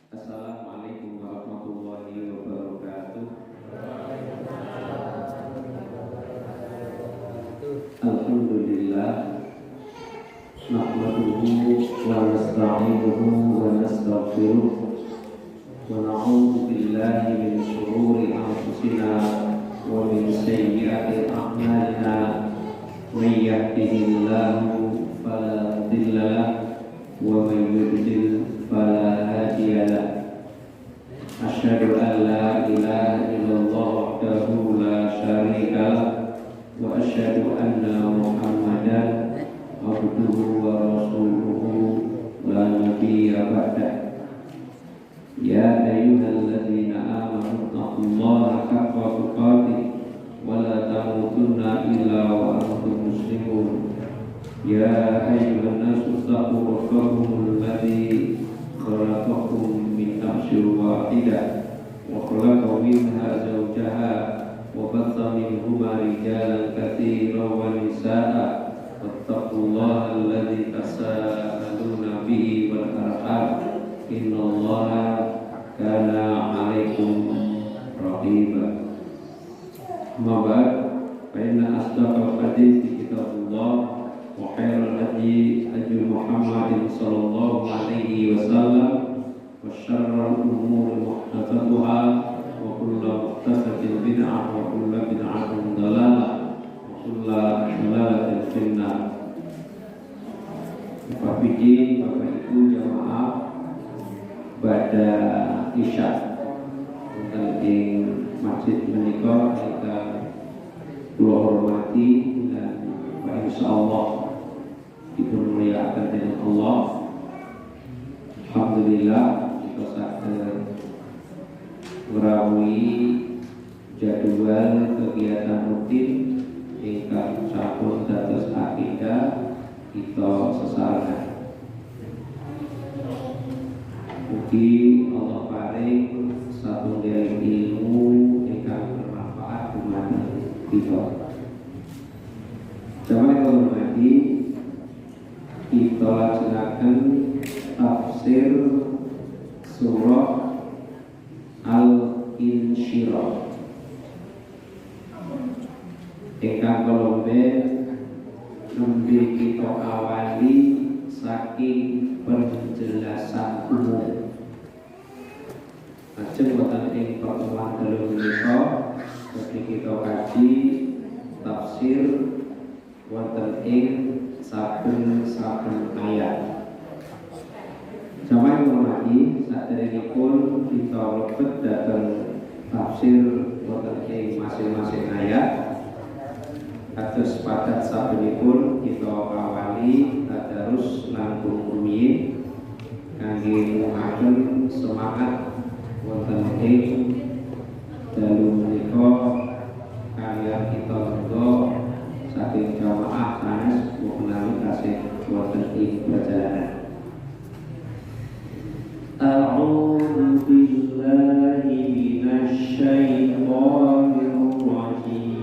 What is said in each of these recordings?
Assalamualaikum warahmatullahi wabarakatuh. Alhamdulillah, nahmaduhu wa nasta'inuhu wa nastaghfiruh wa na'udzu billahi min shururi anfusina wa min sayyiati a'malina. May yahdihillahu fala mudilla lahu wa may yudlil fala hadiya lahu. Asyhadu an la ilaha illallah wahdahu la syarika lahu wa asyhadu anna Muhammadan abduhu wa rasuluhu la nabiyya ba'dah. Ya ayyuhalladzina amanu taqullaha haqqa tuqatih wa la tamutunna illa wa antum muslimun. Ya ayyuhan nasu taqu rabbakum alladzi khalaqakum min nafsin wahidah wa khalaqa minha zawjaha wa batha minhuma rijalan katsiran wa nisaa'a wattaqullaha alladzi tasaaluna bihi wal arham innallaha kana 'alaikum raqiba. Amma ba'd, fa inna asdaqal hadiits kitabullah wa khairal hadyi hadyu Muhammadin sallallahu alaihi wasallam wa syarrul umuri muhdatsatuha wa kullu muhdatsatin bid'ah wa kullu bid'atin dhalalah wa kullu dhalalatin finnar. Bapak Ibu jamaah pada Isya wonten ing masjid menika ingkang kula hormati dan insyaallah dimuliakan dengan Allah. Alhamdulillah kita saged ngrawuhi jadwal kegiatan rutin ingkang sampun dados akidah kita sesarengan. Mugi Allah paring satunggaling ilmu ingkang bermanfaat dumateng kita. Jamaah hormati, kita lajengaken tafsir surah Al-Insyirah. Ingkang kalombe nembe kita awali saking penjelasan umum. Lajeng wonten ing pertemuan dalu menika badhe kita kaji tafsir wonten ing saben-saben ayat. Jamaah hormati, saderengipun kita lebet dhateng tafsir wonten ing masing-masing ayat. Kados padat sabenipun kita awali tadarus langkung rumiyin kangge nguahaken semangat wonten ing dalu menika kaliyan kita monggo saking jamaah sanes menawi tasih wonten ing perjalanan. A'udzu billahi minasy syaithanir rajim.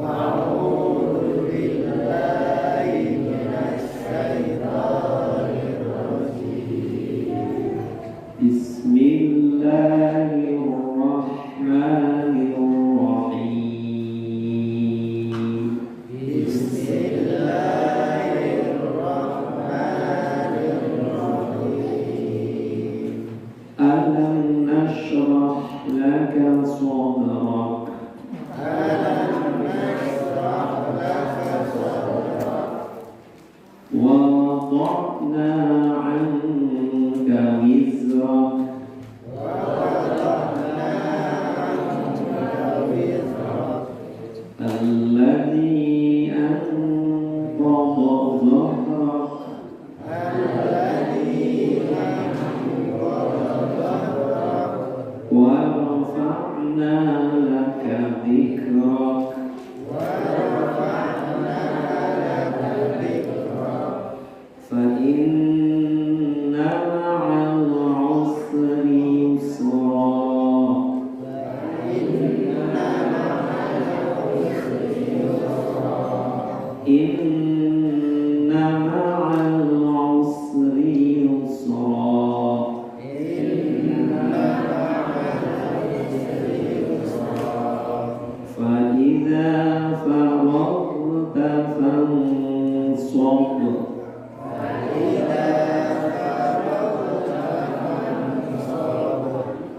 A'udzu billahi minasy syaithanir rajim. Bismillahirrahmanirrahim. Alam nashrah laka sadrak. Alam nashrah laka sadrak. Wa wada'na 'anka wizrak. Wa wada'na 'anka wizrak. Alladhi anqadha dhahrak. Alladhi wa rafa'na laka dhikrak. Wa rafa'na laka dhikrak. Fa inna shad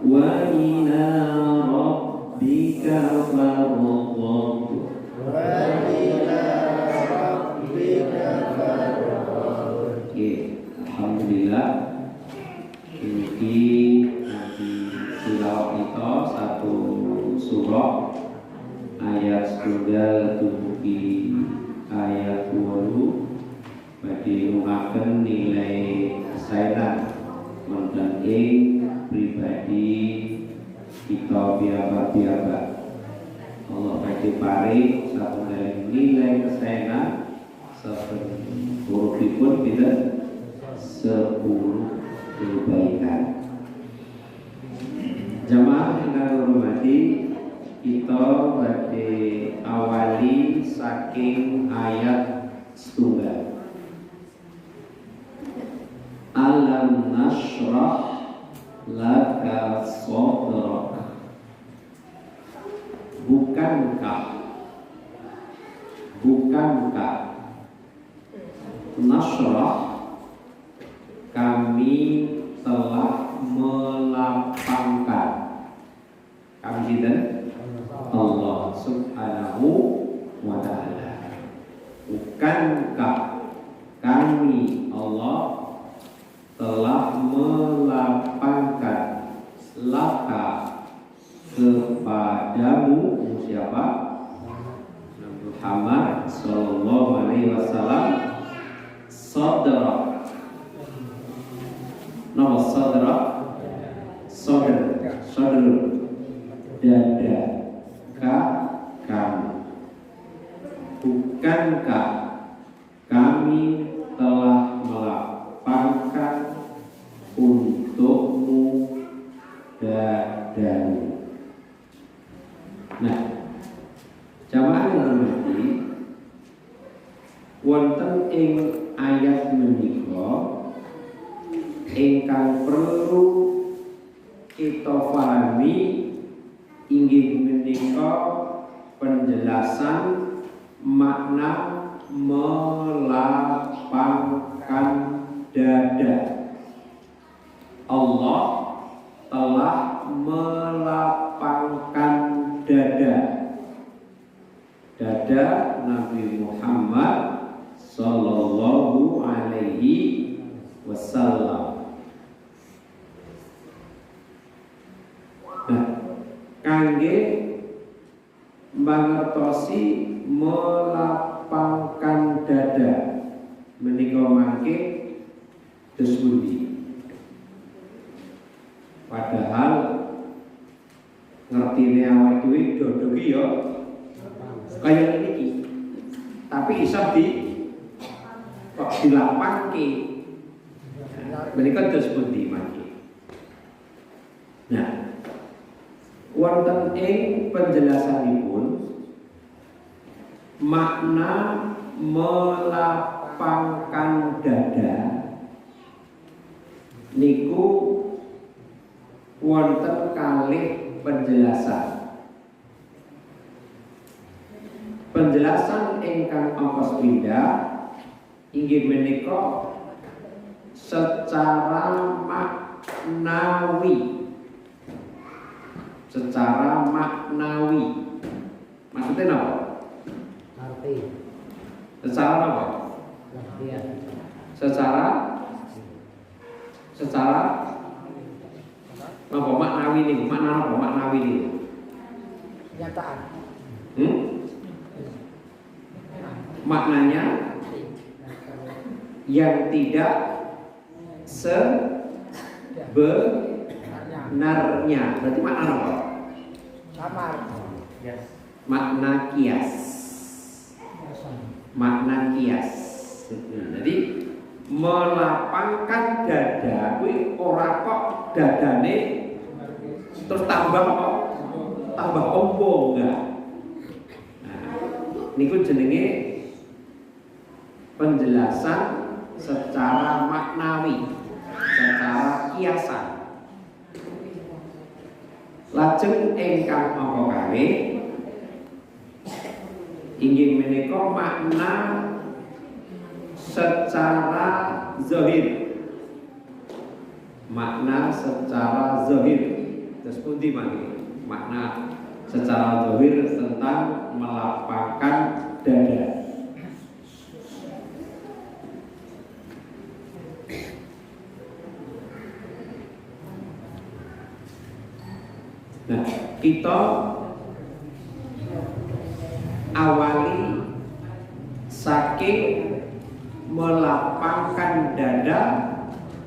wa ila rabbika farghab. Oke, alhamdulillah. Ini nanti tilawah kita satu surah ayat setunggal dumugi ayat 8 bagi mengaken nilai kesainan wonten ing pribadi kita biaba-biaba. Allah bagi paring satunggal nilai kesainan saben hurufipun pinten 10 kebaikan. Jamaah ingkang hormati, kita badhe awali saking ayat setunggal. Alam nashrah laka sadrak. Bukankah nashrah kami telah melapangkan. Kami sinten? Allah Subhanahu wa ta'ala. Bukankah kami Allah telah melapangkan laka kepadamu siapa? Muhammad sallallahu alaihi wasallam sadra. Nama sadra dada kamu. Bukankah kami telah melapangkan untukmu dadamu. Nah, jamaah yang hormati, wonten ing ayat menika ingkang perlu kita pahami inggih menika penjelasan makna melapangkan dada. Allah telah melapangkan dada Nabi Muhammad sallallahu alaihi wasallam. Nah, kangge mangertosi melapangkan dada menika mangke dos pundi. Padahal ngertine awake dhewe dodo ki ya kaya niki. Tapi iso kok dilapangke. Menika dos pundi mangke. Nah, wonten ing penjelasanipun makna melapangkan dada niku wonten kalih penjelasan. Penjelasan ingkang angka pindah inggih menika secara maknawi. Maksudnya apa? Arti. Secara apa? Secara apa maknawi ini? Maknawi ini? Kenyataan. Maknanya yang tidak sebenarnya. Berarti makna apa? Samar. Makna kias. Jadi melapangkan dada kuwi ora kok dadane terus tambah ombo enggak. Nah, niku jenenge penjelasan secara maknawi, secara kiasan. Lajeng ingkang angka kalih inggih menika makna secara zahir. Makna secara zahir. Terus pundi mangke? Makna secara zahir tentang melapangkan dada. Nah, kita awali saking melapangkan dada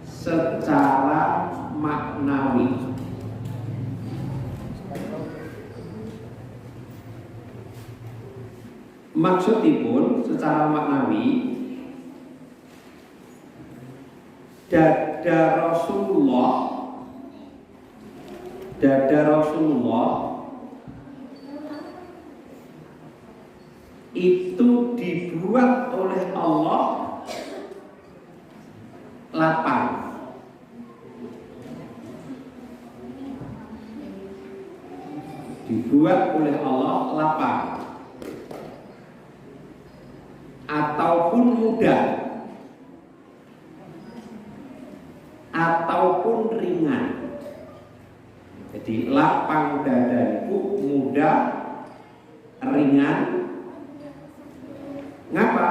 secara maknawi. Maksudipun secara maknawi, dada Rasulullah itu dibuat oleh Allah lapang. Dibuat oleh Allah lapang ataupun mudah ataupun ringan. Jadi lapang dada itu mudah, ringan. Ngapa?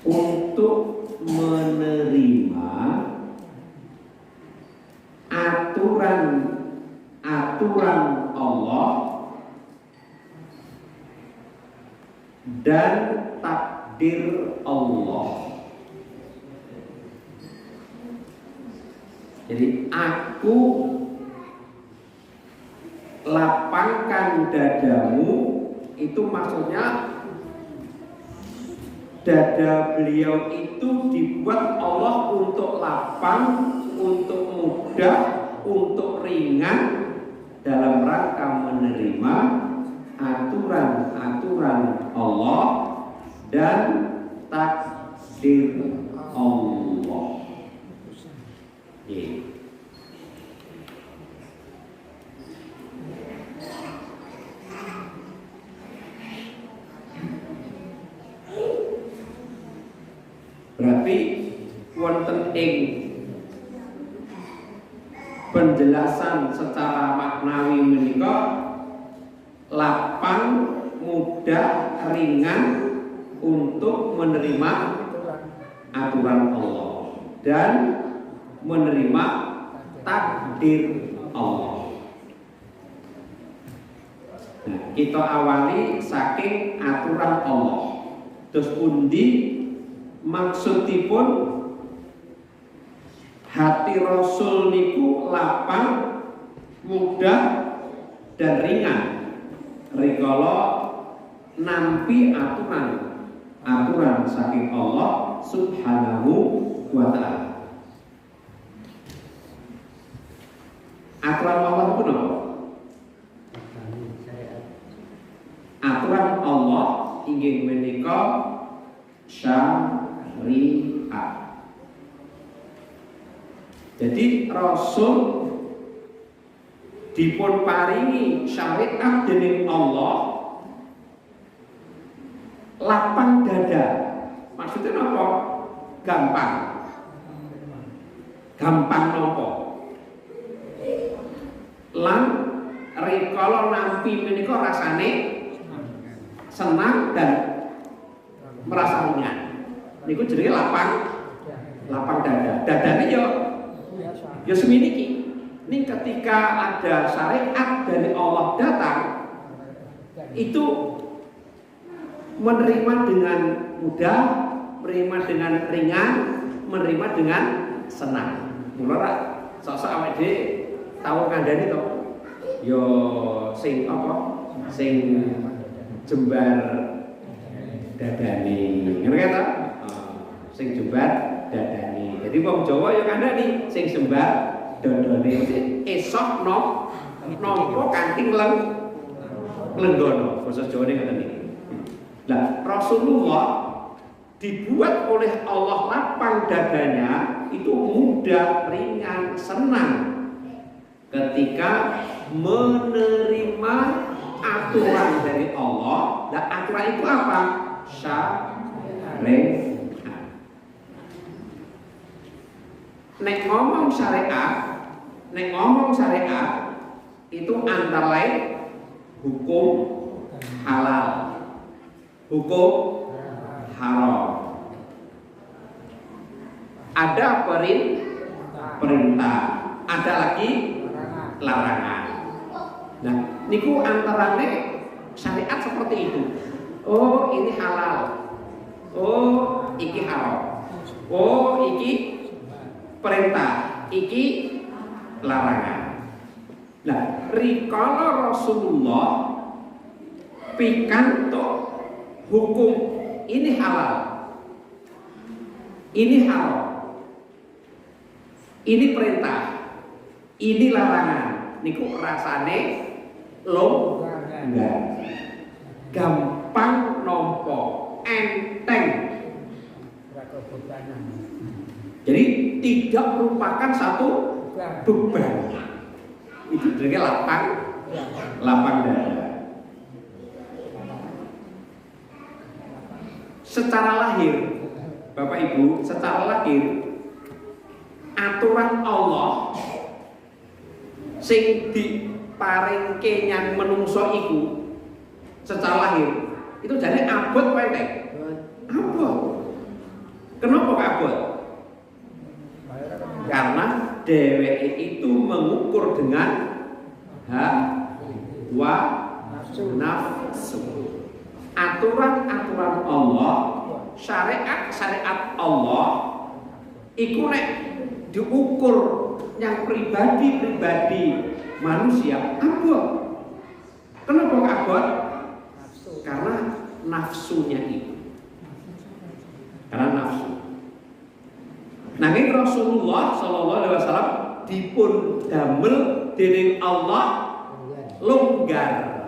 Untuk menerima aturan Allah dan takdir Allah. Jadi aku lapangkan dadamu, itu maksudnya dada beliau itu dibuat Allah untuk lapang, untuk mudah, untuk ringan dalam rangka menerima aturan-aturan Allah dan takdir Allah. Berarti wonten ing penjelasan secara maknawi menika lapang, mudah, ringan untuk menerima aturan Allah dan menerima takdir Allah. Nah, kita awali saking aturan Allah. Terus pundi maksudipun hati Rasul niku lapang, mudah dan ringan rikala nampi aturan saking Allah Subhanahu wa ta'ala. Aturan Allah itu apa? Aturan Allah inggih menika syariat. Jadi Rasul dipun paringi syariat dening Allah lapang dada. Maksudnya apa? Gampang nopo. Lan rikala nampi menika rasane senang dan merasa ringan. Niku jenenge lapang dada. Dadane yo seminiki. Ini ketika ada syariat dari Allah datang, itu menerima dengan mudah, menerima dengan ringan, menerima dengan senang. Mula sok-sok awake dhewe tau kandhani to. Yo sing apa? Sing jembar dadane. Ngono kan ta? Sing jembar dadane. Jadi wong Jawa yo kandhani sing jembar dadane. Esok nampa kanthi lenggono. Basa Jawane ngoten iki. Nah, Rasulullah dibuat oleh Allah lapang dadanya itu mudah, ringan, senang ketika menerima aturan dari Allah. Dan aturan itu apa? syariat. Nek ngomong syariat itu antara lain hukum halal, hukum haram. Ada perintah, ada lagi larangan. Nah, niku antarane syariat seperti itu. Oh, ini halal. Oh, iki haram. Oh, iki perintah, iki larangan. Nah, rikala Rasulullah pikanto hukum ini halal, ini haram, ini perintah, ini larangan. Niku rasane enggak gampang nompo, enteng. Jadi tidak merupakan satu beban. Itu jadi lapang dada. Secara lahir, Bapak Ibu, secara lahir aturan Allah sing diparingke nyang menungso iku secara lahir itu jadi abot pendek. Abot. Kenapa abot? Karena dheweke itu mengukur dengan hawa nafsu. Aturan-aturan Allah, syariat-syariat Allah iku nek diukur yang pribadi-pribadi manusia abot. Kenapa abot? Karena nafsunya itu. Karena nafsu. Nanging Rasulullah sallallahu alaihi wasallam dipun damel dening Allah longgar.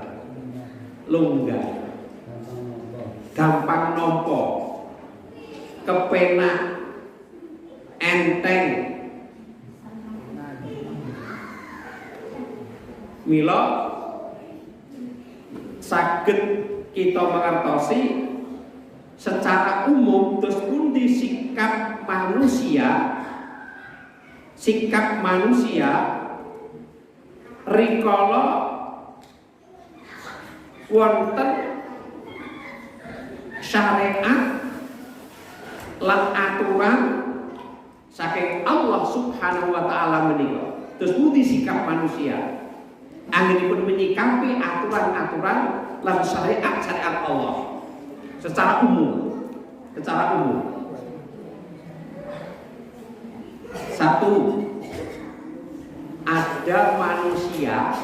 Gampang nampa. Kepenak, enteng. Mila saged kita mangertosi secara umum terus pundi sikap manusia rikala wonten syariat lan aturan saking Allah Subhanahu wa taala menika. Terus pundi sikap manusia anggenipun menyikapi aturan-aturan lan syariat-syariat Allah secara umum. Satu, ada manusia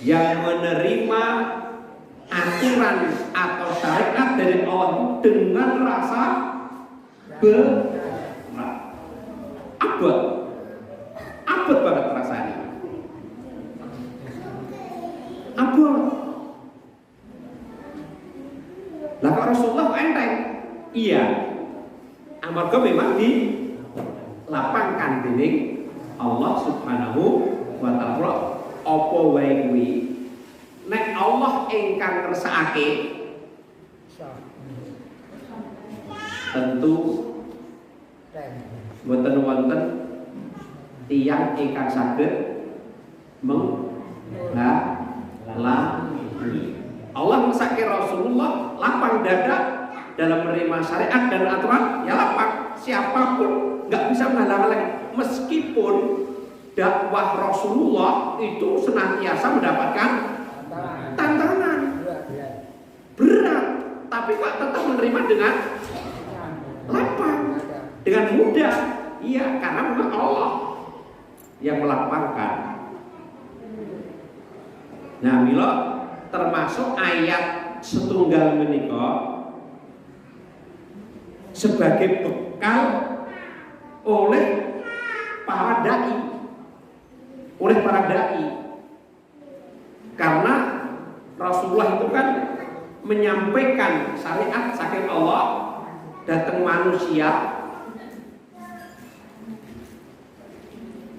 yang menerima aturan atau syariat dari Allah dengan rasa berat. Abot banget rasanya. Abot. Lah kok Rasulullah enteng? Iya. Amarga memang dilapangkan dening Allah Subhanahu wa taala. Apa wae kuwi nek Allah ingkang ngersakake tentu boten wonten tiyang ingkang saged menghalangi. Allah ngersakake Rasulullah lapang dada dalam menerima syariat dan aturan, ya lapang. Siapapun nggak bisa menghalangi lagi, meskipun dakwah Rasulullah itu senantiasa mendapatkan tantangan berat, tapi kok tetap menerima dengan lapang, dengan mudah. Iya, karena memang Allah yang melapangkan. Nah, mila termasuk ayat setunggal menika sebagai bekal oleh para dai. Karena Rasulullah itu kan menyampaikan syariat saking Allah datang manusia,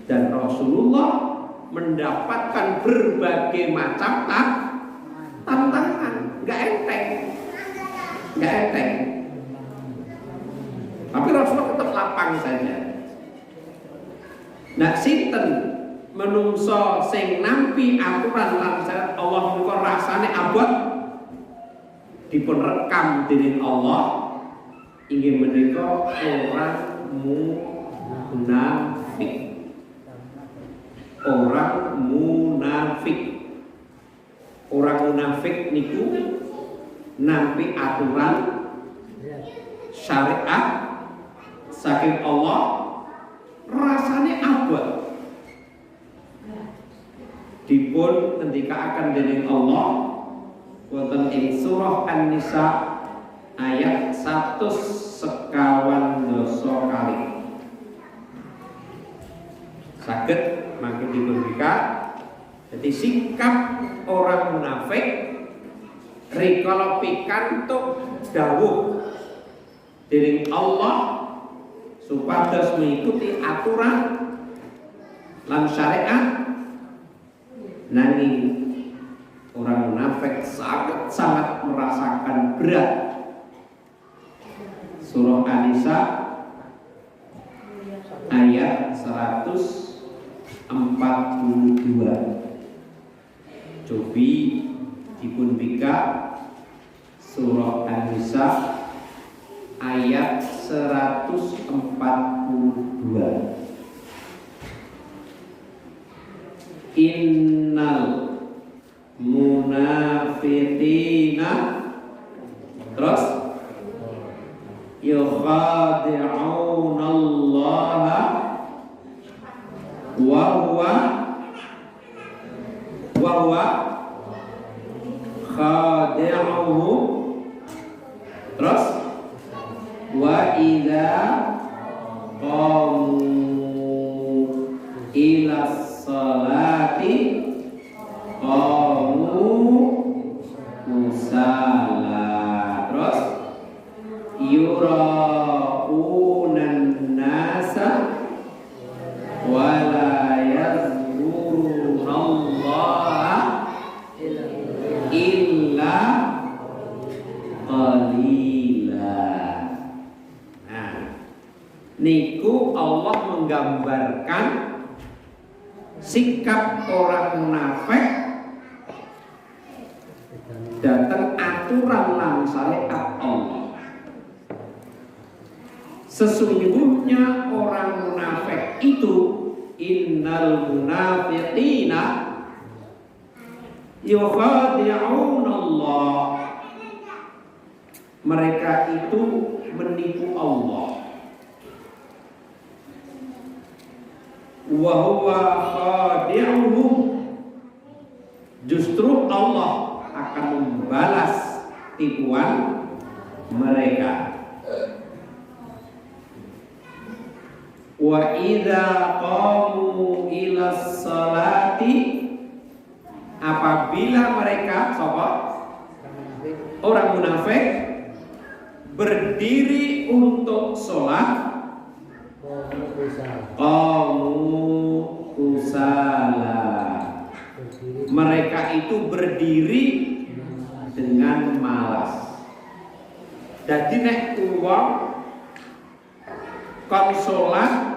dan Rasulullah mendapatkan berbagai macam tantangan, nggak gak enteng. Tapi Rasulullah tetap lapang saja. Nah, sinten menungso sing nampi aturan lan syariat Allah menika rasane abot dipun rekam dening Allah inggih menika orang munafik. Orang munafik. Orang munafik niku nampi aturan syariat saking Allah rasane abot dipun ngendikaaken dening Allah wonten ing surah An-Nisa ayat 152 kali. Saged mangke dibika. Jadi sikap orang munafik rikala pikantuk dawuh dening Allah supados mengikuti aturan lan syariat, nanging orang munafik sangat merasakan berat. Surah An-Nisa ayat 142. Cobi dipun bika surah An-Nisa ayat 142. Innal munafiqina terus yukhadi'una Allah wa huwa khadi'uhum terus wa idza qamu ila salati qamu musalla terus yura'unan nasa wala yazkurunallaha illa qalila. Nah, niku Allah menggambarkan sikap orang munafik datang aturan lan syariat Allah. Sesungguhnya orang munafik itu innal munafiqina yukhadi'una Allah. Mereka itu menipu Allah. Wa huwa khadi'uhum. Justru Allah akan membalas tipuan mereka. Wa idza qamu ila salati, apabila mereka sapa orang munafik berdiri untuk sholat qamu kusala, mereka itu berdiri dengan malas. Jadi nek uang kon sholat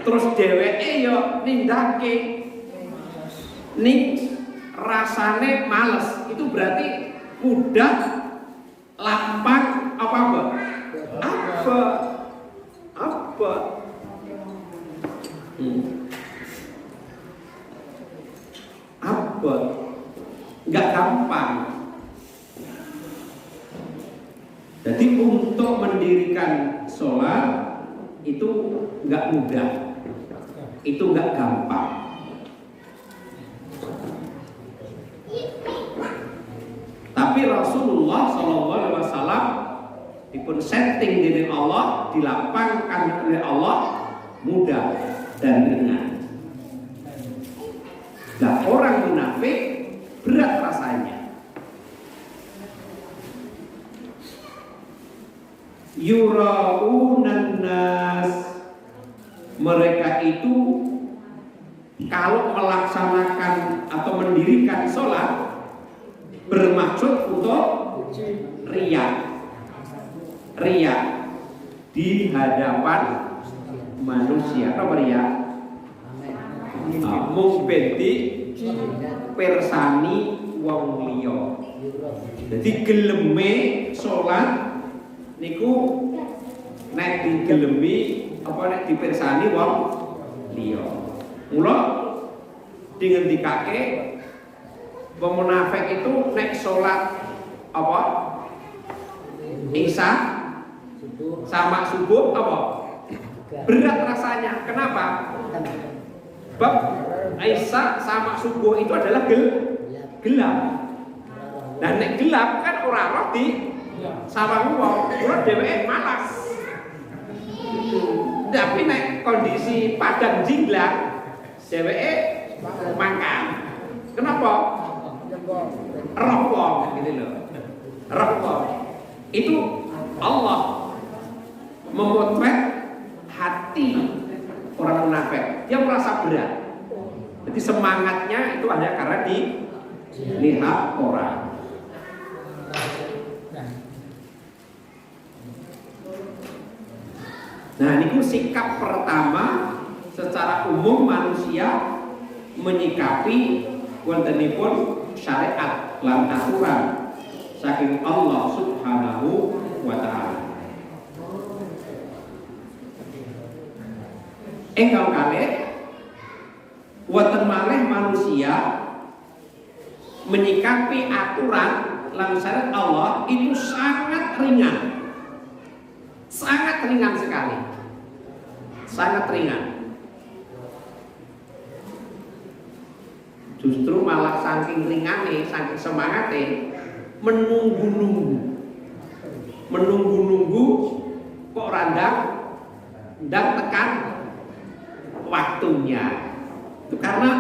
terus dheweke yo nindake ning rasane males, itu berarti mudah lapang apa nggak gampang. Jadi untuk mendirikan sholat itu nggak mudah, itu nggak gampang. Tapi Rasulullah SAW dipun setting dari Allah, dilapangkan oleh Allah mudah dan ringan. Nah, orang munafik berat rasanya. Yura'unan nas, mereka itu kalau melaksanakan atau mendirikan sholat bermaksud untuk Riya di hadapan manusia. Apa riya? Mung bedi persani wong liya. Jadi geleme salat niku nek digelemi apa nek dipirsani wong liya. Mula dingendikake wong munafik itu nek salat apa? Isya sama subuh apa? Berat rasanya. Kenapa? Bab Isya sama subuh itu adalah gelap. Dan nek gelap kan ora roti sawang wong, ora dheweke malas. Tapi nek kondisi padang jinglang, dheweke mangkal. Kenapa? Roh wong gitu loh. Roh wong. Itu Allah memotret hati orang munafik. Dia merasa berat. Jadi semangatnya itu hanya karena dilihat orang. Nah, ini sikap pertama secara umum manusia menyikapi wontenipun syariat lan aturan saking Allah Subhanahu wa taala. Engkau kalih wonten malih manusia menyikapi aturan lan syariat Allah itu sangat ringan. Sangat ringan sekali. Sangat ringan. Justru malah saking ringannya, saking semangatnya menunggu kok randang dan tekan waktunya. Itu karena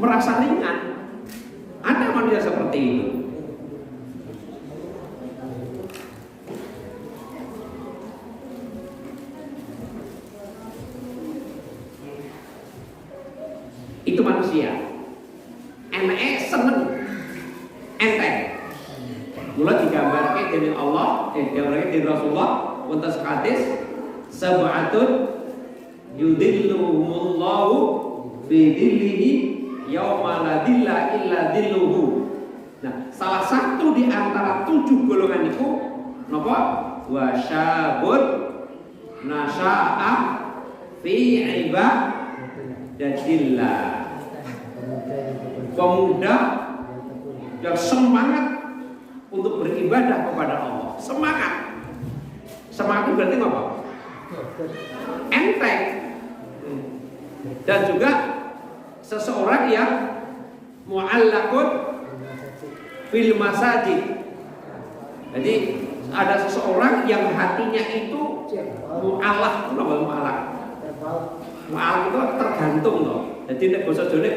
merasa ringan. Ada manusia seperti itu. Itu manusia. Enake seneng enteng. Mula digambarke dening Allah, digambarke dening Rasulullah wonten hadis sab'atun yudhilluhumullahu fi dhillihi yauma la dhilla illa dhilluhu. Nah, salah satu di antara 7 golongan itu napa? Wa syabun nasya'a fi ibadatillah. Pemuda yang semangat untuk beribadah kepada Allah. Semangat. Semangat itu berarti apa? Enteng. Dan juga seseorang yang mu'allaqun fil masajid. Jadi ada seseorang yang hatinya itu mu'allaq. Apa mu'allaq? Mu'allaq itu tergantung loh. Jadi nek basa Jawa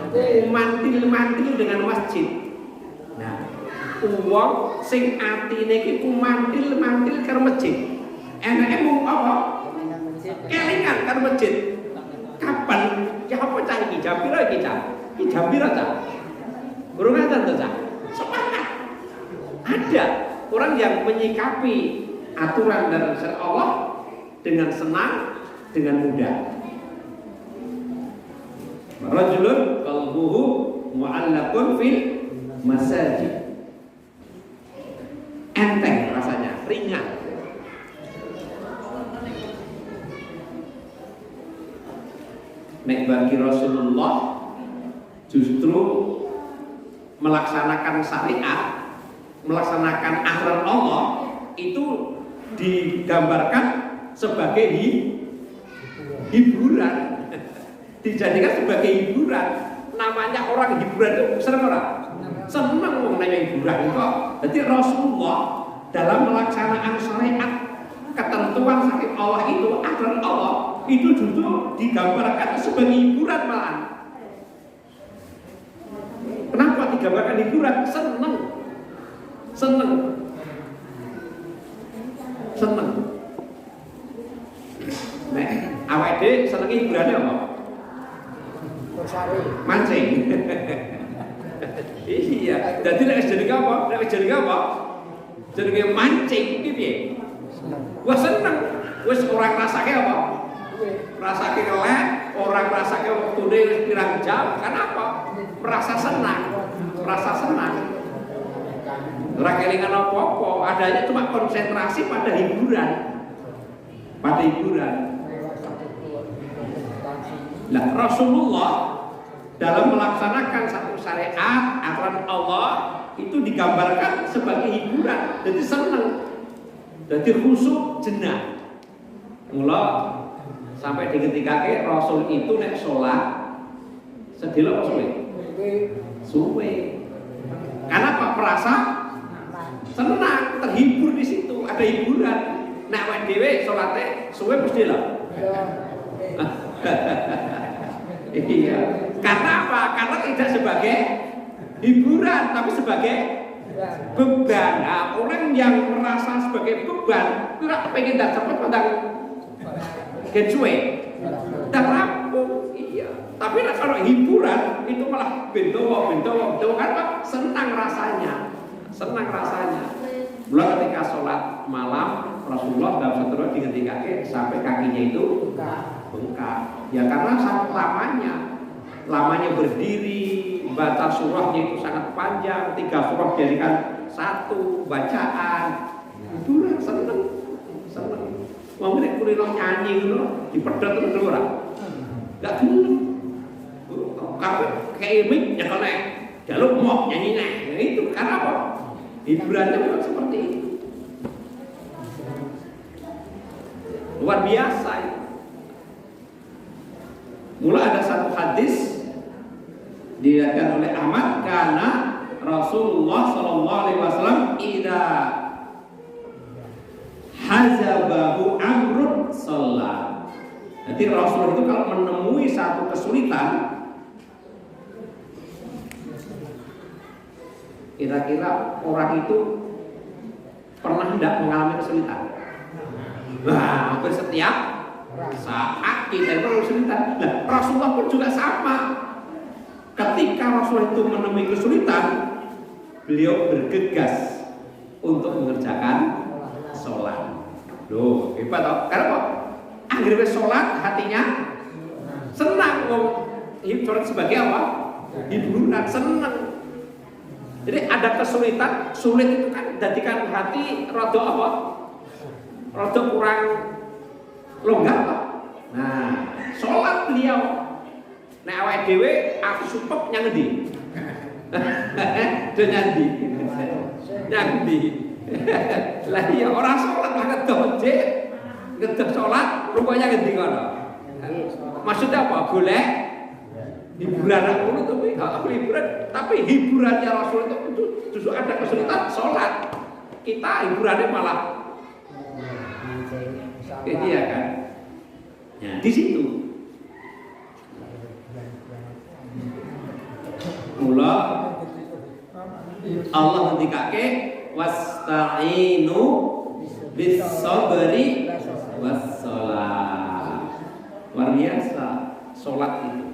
kumantil dengan masjid. Nah, wong sing atine iki kumantil karo masjid. Enake mung apa? Kelingan karo masjid. Kapan? Ya apa cah iki? Jam pira iki cah? Iki jam pira cah? Burung ngaten to cah? Semangat. Ada orang yang menyikapi aturan dan syariat Allah dengan senang, dengan mudah. Rajulun qalbuhu mu'allaqun fil masajid. Enteng rasanya, ringan. Nek bagi Rasulullah justru melaksanakan syariat, melaksanakan aturan Allah itu digambarkan sebagai hiburan. Dijadikan sebagai hiburan. Namanya orang hiburan itu senang orang? Senang namanya hiburan kok. Jadi Rasulullah dalam melaksanakan syariat, ketentuan syariat Allah itu, aturan Allah itu justru digambarkan sebagai hiburan malah. Kenapa digambarkan hiburan? Senang. Nek awake dhewe seneng hiburane apa? Bersari. Mancing. Iya, jadi nek jenenge apa? Nek jenenge apa? Jenenge mancing iki piye? Wah seneng. Wis ora ngrasake apa? Rasake elek, ora ngrasake wektune wis pirang jam. Kenapa? Merasa senang. Merasa senang. Ora kelingan apa-apa, adanya cuma konsentrasi pada hiburan. Pada hiburan. Nah, Rasulullah dalam melaksanakan satu syariat aturan Allah itu digambarkan sebagai hiburan, jadi senang, jadi khusyuk jenah. Mula sampai diketikake Rasul itu nek sholat sedelo suwe. Suwe. Karena Pak merasa senang, terhibur di situ, ada hiburan. Nek awake dhewe salate suwe mesti lho. Iya. Karena apa? Karena tidak sebagai hiburan, tapi sebagai beban. Nah, orang yang merasa sebagai beban, kira pengen dah cepet padang kecuwe, dah rampung. Iya. Tapi kalau hiburan itu malah bentowo kan Pak? Senang rasanya, senang rasanya. Mulai ketika sholat malam Rasulullah dalam satu diketikake sampai kakinya itu bengkak. Ya karena sangat lamanya berdiri, baca surahnya itu sangat panjang, 3 surah dijadikan satu bacaan. Hiburan, seneng. Wong nek kulino nyanyi ngono dipedhot terus ora. Enggak gelem. Kabeh kayak mik ya kene. Jaluk mau nyanyi nek. Nah, itu karena apa? Hiburannya memang seperti itu. Luar biasa ya. Mula ada satu hadis diriwayatkan oleh Ahmad, karena Rasulullah sallallahu alaihi wasallam idza hazabahu amrun shalah. Jadi Rasul itu kalau menemui satu kesulitan, kira-kira orang itu pernah tidak mengalami kesulitan? Nah, hampir setiap saat kita itu kesulitan. Nah, Rasulullah pun juga sama. Ketika Rasulullah itu menemui kesulitan, beliau bergegas untuk mengerjakan sholat. Loh, hebat toh? Karena kok akhirnya sholat hatinya senang. Sholat sebagai apa? Hiburan, senang. Jadi ada kesulitan, sulit itu kan jadikan hati rada apa? Rada kurang longgar Pak. Nah, sholat beliau nek awake dhewe aku supep nyang endi? Do nyandi. Nyandi. Lah iya ora sholat lah ngedoh sholat rupanya ngendi kono. Maksudnya apa? Golek hiburan ngono to kuwi. Hiburan, tapi hiburannya Rasul itu justru ada kesulitan sholat. Kita hiburannya malah iya kan? Ya, di situ. Mula Allah ngendikake wasta'inu bis sabri was shalah. Luar biasa salat itu.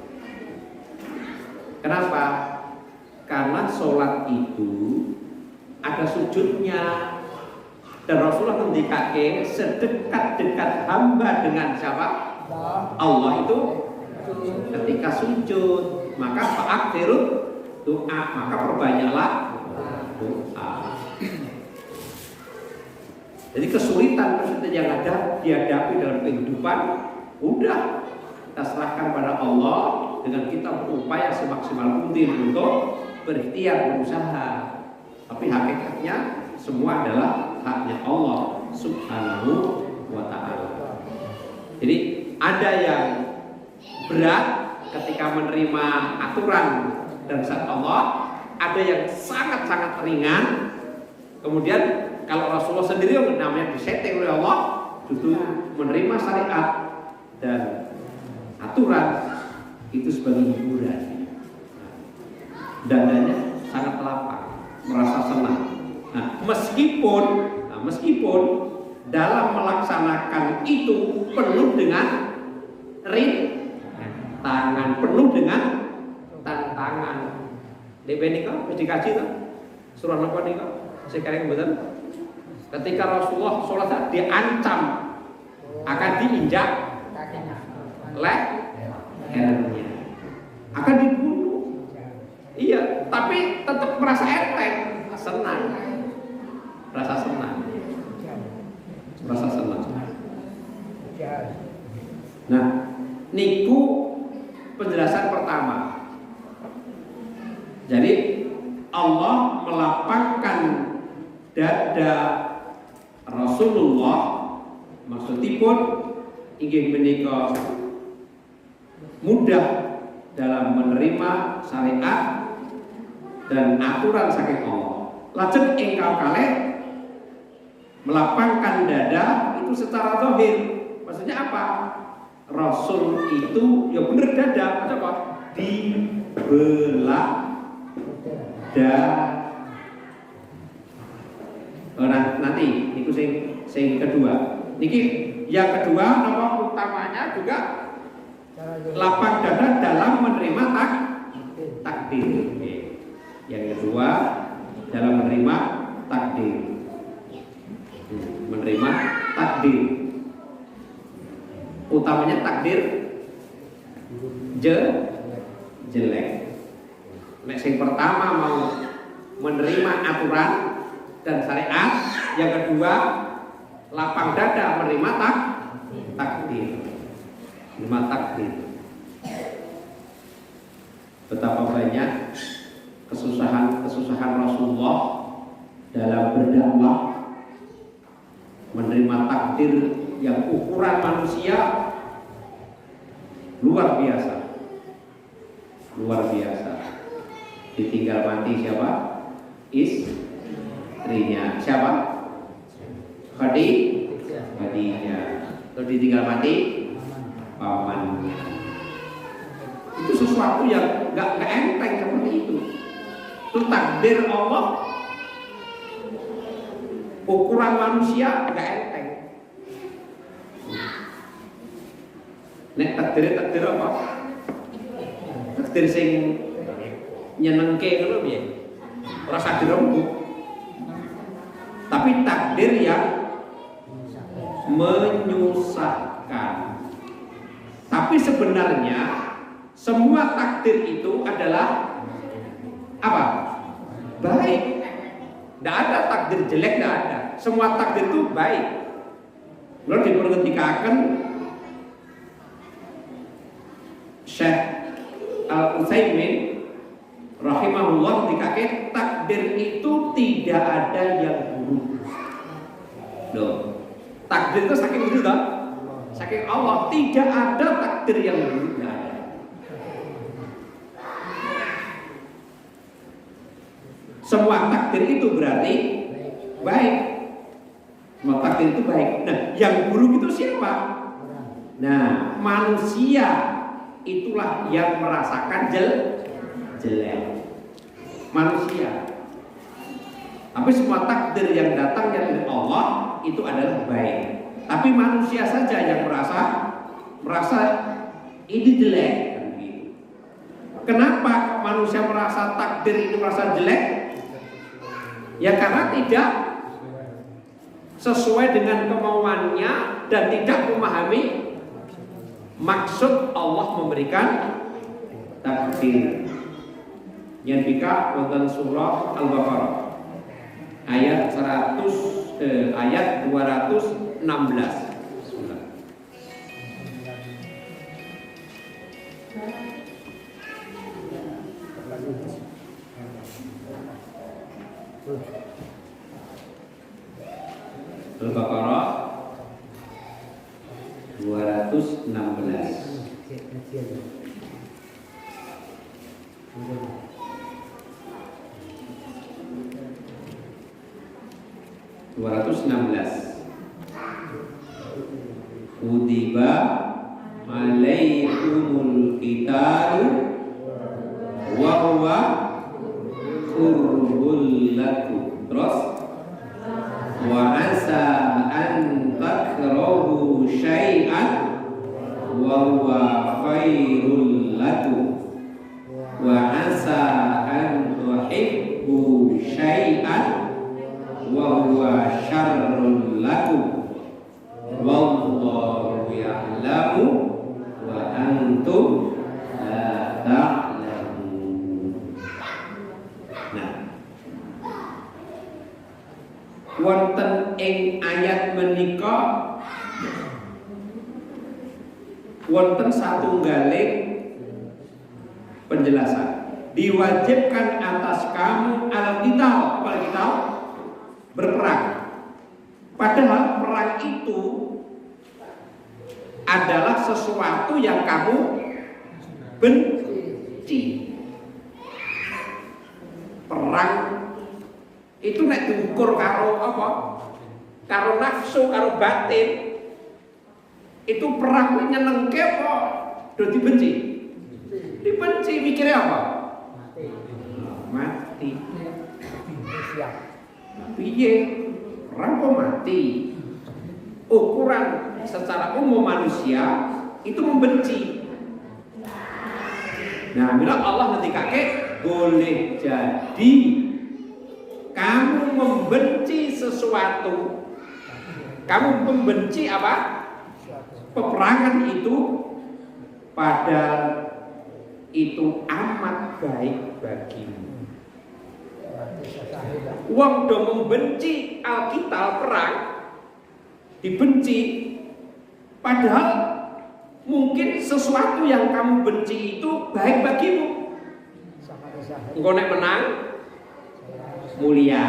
Kenapa? Karena salat itu ada sujudnya. Dan Rasulullah ngendikake sedekat-dekat hamba dengan siapa? Allah itu ketika sujud, maka fa'akhiru doa, maka perbanyaklah doa. Jadi kesulitan yang ada dihadapi dalam kehidupan, udah kita serahkan pada Allah dengan kita berupaya semaksimal mungkin untuk berikhtiar, berusaha. Tapi hakikatnya semua adalah haknya Allah Subhanahu wa ta'ala. Jadi ada yang berat ketika menerima aturan dan syariat Allah, ada yang sangat-sangat ringan. Kemudian kalau Rasulullah sendiri yang namanya disetting oleh Allah, justru menerima syariat dan aturan itu sebagai hiburan. Dadanya sangat lapang, merasa senang. Nah, meskipun dalam melaksanakan itu penuh dengan rintangan, penuh dengan tantangan. Nek menika wis dikaji to. Surah napa nika? Sing kareng mboten. Ketika Rasulullah sallallahu alaihi wasallam diancam akan diinjak Kakinya. lehernya. Akan dibunuh. Iya, tapi tetap merasa enteng, senang. Rasa senang. Rasa senang. Nah, niku penjelasan pertama. Jadi Allah melapangkan dada Rasulullah maksudipun inggih menika mudah dalam menerima syariat dan aturan saking Allah. Lajeng engkau kalih melapangkan dada itu secara zahir. Maksudnya apa? Rasul itu ya bener dada, apa? Dibelah nanti niku sing kedua. Niki yang kedua nomor utamanya juga lapang dada dalam menerima takdir. Yang kedua dalam menerima takdir. Menerima takdir. Utamanya takdir jelek. Nek sing pertama mau menerima aturan dan syariat, yang kedua lapang dada menerima takdir. Menerima takdir. Betapa banyak kesusahan Rasulullah dalam berdakwah, menerima takdir yang ukuran manusia luar biasa. Luar biasa. Ditinggal mati siapa? Istrinya. Siapa? Khadijah. Terus ditinggal mati pamannya. Itu sesuatu yang nggak enteng seperti itu. Itu takdir Allah. Ukuran manusia nggak enteng. Nek takdir apa? Takdir sing nyenengke ngono piye? Ora usah dirembuk. Tapi takdir yang menyusahkan. Tapi sebenarnya semua takdir itu adalah apa? Baik. Tidak ada takdir jelek, tidak ada. Semua takdir itu baik. Lalu diperhatikan Syekh Al-Utsaimin rahimahullah dikatakan takdir itu tidak ada yang buruk. Loh, takdir itu saking dulu dah, saking Allah tidak ada takdir yang buruk, tidak ada. Semua takdir itu berarti baik. Semua takdir itu baik. Nah, yang buruk itu siapa? Nah, manusia itulah yang merasakan jelek. Manusia. Tapi semua takdir yang datang dari Allah itu adalah baik. Tapi manusia saja yang merasa ini jelek. Kenapa manusia merasa takdir itu merasa jelek? Ya karena tidak sesuai dengan kemauannya dan tidak memahami maksud Allah memberikan takdir. Yang bika wonten surah Al-Baqarah ayat 216. Al-Baqarah 216. Kutiba alaikumul qitalu wa huwa kurhul lakum. Terus wa asa an takrahu syai'an wa huwa khairul lakum wa asa an syarrun lakum wallahu ya'lamu wa antum la ta'lamun. Nah, wonten ing ayat menika wonten satunggaling penjelasan. Diwajibkan atas kamu al-qital, apa berperang. Padahal perang itu adalah sesuatu yang kamu benci. Perang itu nek diukur karo apa? Karo nafsu, karo batin. Itu perang nyenengke apa? Do dibenci. Dibenci, mikirnya apa? Mati. Siap. Piye? Perang kok mati? Ukuran secara umum manusia itu membenci. Nah, bila Allah ngendikake boleh jadi kamu membenci sesuatu. Kamu membenci apa? Peperangan itu, padahal itu amat baik bagimu. Wong do membenci alkitab perang, dibenci, padahal mungkin sesuatu yang kamu benci itu baik bagimu. Engko nek menang mulia,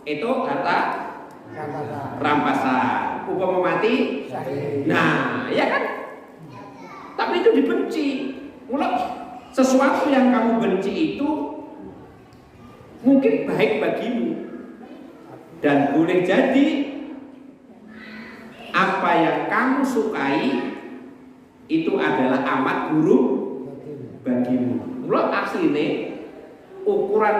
itu harta rampasan. Upama mati, nah ya kan. Tapi itu dibenci. Mulai sesuatu yang kamu benci itu mungkin baik bagimu, dan boleh jadi apa yang kamu sukai itu adalah amat buruk bagimu. Mulai aslinya ukuran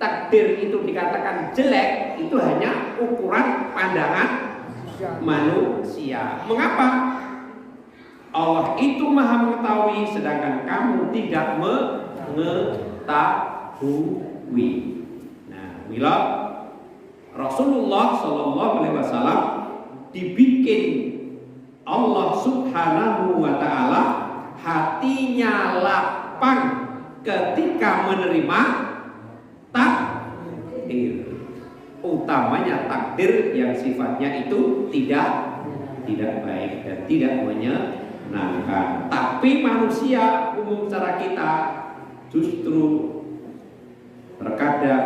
takdir itu dikatakan jelek itu hanya ukuran pandangan manusia. Mengapa? Allah itu maha mengetahui sedangkan kamu tidak mengetahui. Nah, bila Rasulullah SAW dibikin Allah Subhanahu wa ta'ala hatinya lapang ketika menerima takdir, utamanya takdir yang sifatnya itu tidak baik dan tidak menyenangkan. Tapi manusia umum secara kita justru terkadang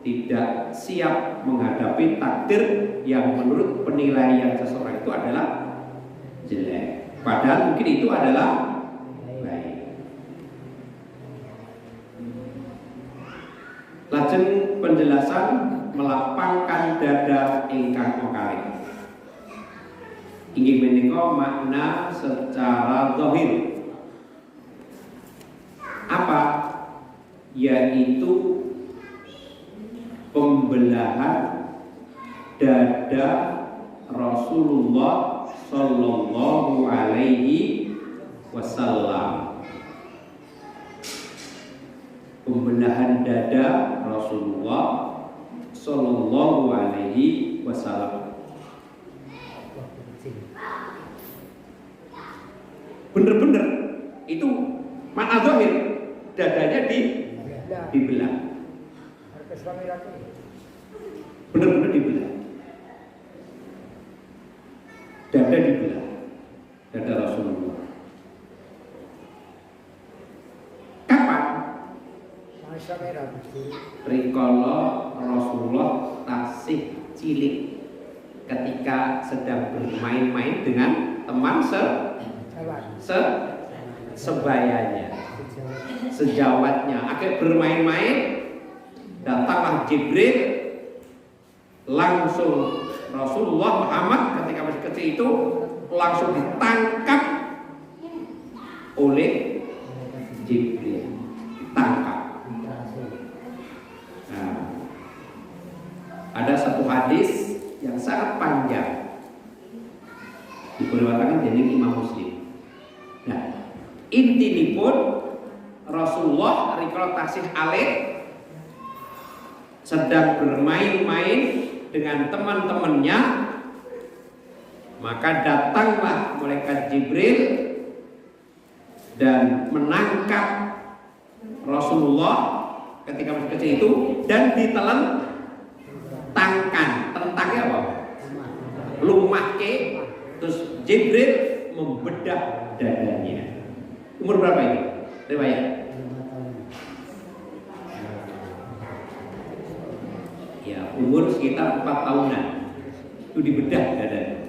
tidak siap menghadapi takdir yang menurut penilaian seseorang itu adalah jelek, padahal mungkin itu adalah baik. Lajeng penjelasan melapangkan dada ingkang kekalih. Inggih menika makna secara zahir. Apa? Yaitu pembelahan dada Rasulullah Sallallahu Alaihi Wasallam. Pembelahan dada Rasulullah Sallallahu Alaihi Wasallam. Bener-bener itu makna zahir, dadanya dibelah. Bener-bener dibelah. Dada dibelah. Dada Rasulullah. Kapan? Rikala Rasulullah tasih cilik ketika sedang bermain-main dengan teman sebayanya, sejawatnya. Akhirnya bermain-main, datanglah Jibril, langsung Rasulullah Muhammad ketika masih kecil itu langsung ditangkap oleh Jibril, ditangkap. Nah, ada satu hadis yang sangat panjang diriwayatkan dening Imam Muslim. Nah, intinipun Rasulullah rikala tasih alit sedang bermain-main dengan teman-temannya, maka datanglah malaikat Jibril dan menangkap Rasulullah ketika masih kecil itu dan ditelentangkan. Telentangnya apa? Lumahke. Terus Jibril membedah dadanya. Umur berapa ini? Riwayat. Ya, umur sekitar 4 tahunan. Itu dibedah dadanya.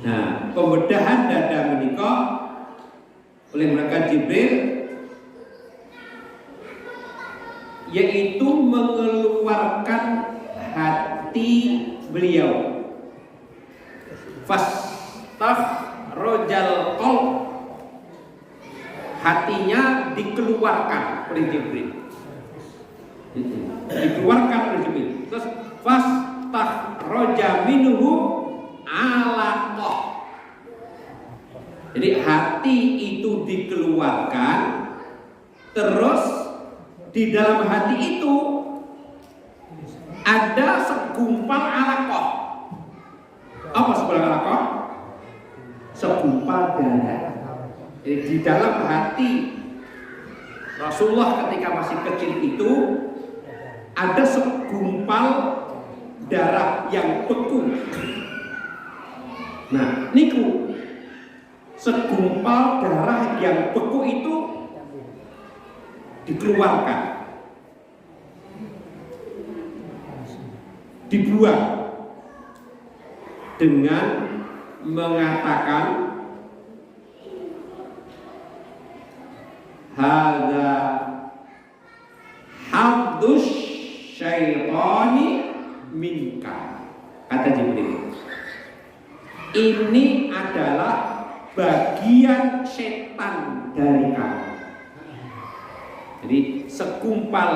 Nah, pembedahan dada menikah oleh malaikat Jibril yaitu mengeluarkan hati beliau. Fastakhrajal qalb, hatinya dikeluarkan oleh Jibril. Dikeluarkan oleh Jibril. Terus fastakhraja minhu alaqah. Jadi hati itu dikeluarkan, terus di dalam hati itu ada segumpal alaqah. Apa segumpal alaqah? Segumpal darah. Jadi di dalam hati Rasulullah ketika masih kecil itu ada segumpal darah yang beku. Nah, niku segumpal darah yang beku itu dikeluarkan, dibuang dengan mengatakan hadza haddus syaitani minka, kata Jibril. Ini adalah bagian setan dari kamu. Jadi segumpal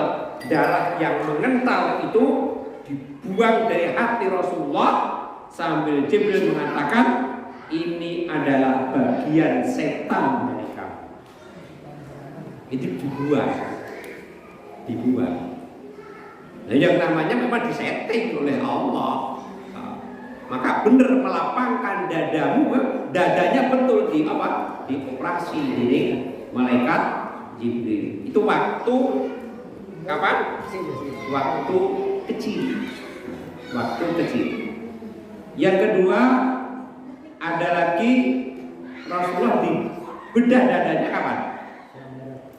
darah yang mengental itu dibuang dari hati Rasulullah sambil Jibril mengatakan ini adalah bagian setan dari kamu. Itu dibuang. Nah, yang namanya memang disetting oleh Allah. Maka benar melapangkan dadamu, dadanya betul dioperasi dari malaikat Jibril. Itu waktu kapan? Waktu kecil. Yang kedua ada lagi Rasulullah dibedah dadanya kapan?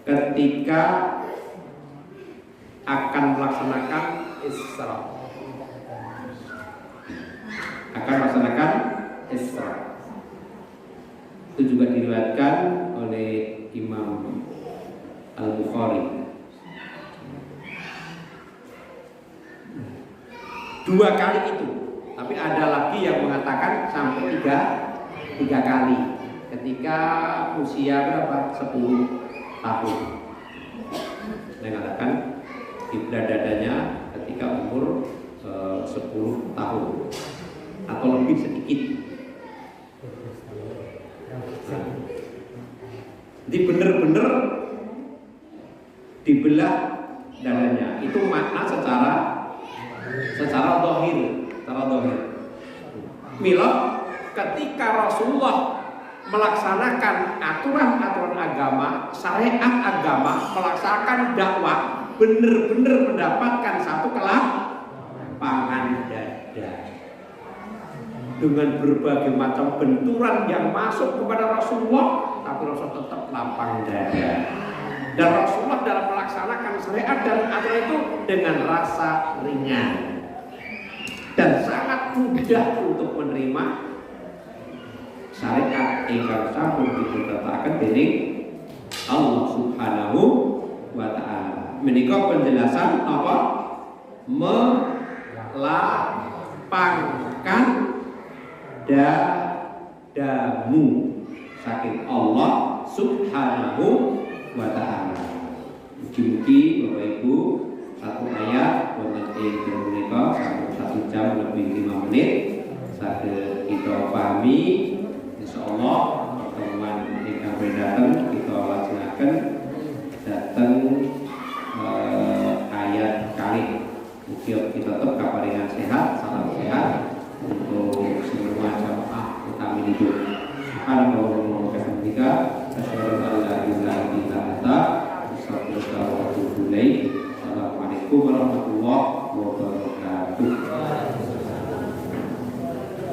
Ketika akan melaksanakan Isra. Itu juga diriwayatkan oleh Imam Al-Bukhari. 2 kali itu, tapi ada lagi yang mengatakan sampai 3 kali. Ketika usia berapa? 10 tahun. Saya katakan dibedah dadanya ketika umur 10 tahun atau lebih sedikit. Jadi benar-benar dibelah dadanya. Itu makna secara zahir. Mila ketika Rasulullah melaksanakan aturan-aturan agama, syariat agama, melaksanakan dakwah, benar-benar mendapatkan satu kelapangan dada. Dengan berbagai macam benturan yang masuk kepada Rasulullah, tapi Rasulullah tetap lapang dada. Dan Rasulullah dalam melaksanakan syariat dan aturan itu dengan rasa ringan dan sangat mudah untuk menerima syariat ingkang sampun ditetapkan dening Allah Subhanahu wa taala. Menika penjelasan apa? Melapangkan dadamu saking Allah Subhanahu wa ta'ala. Mugi-mugi Bapak Ibu satu ayat wonten ing menika sampun 1 jam lebih 5 menit saged kita pahami. Insyaallah pertemuan ingkang dateng kita lajengaken dhateng ayat kali. Mugi kita tetep kaparingan Subhanallah.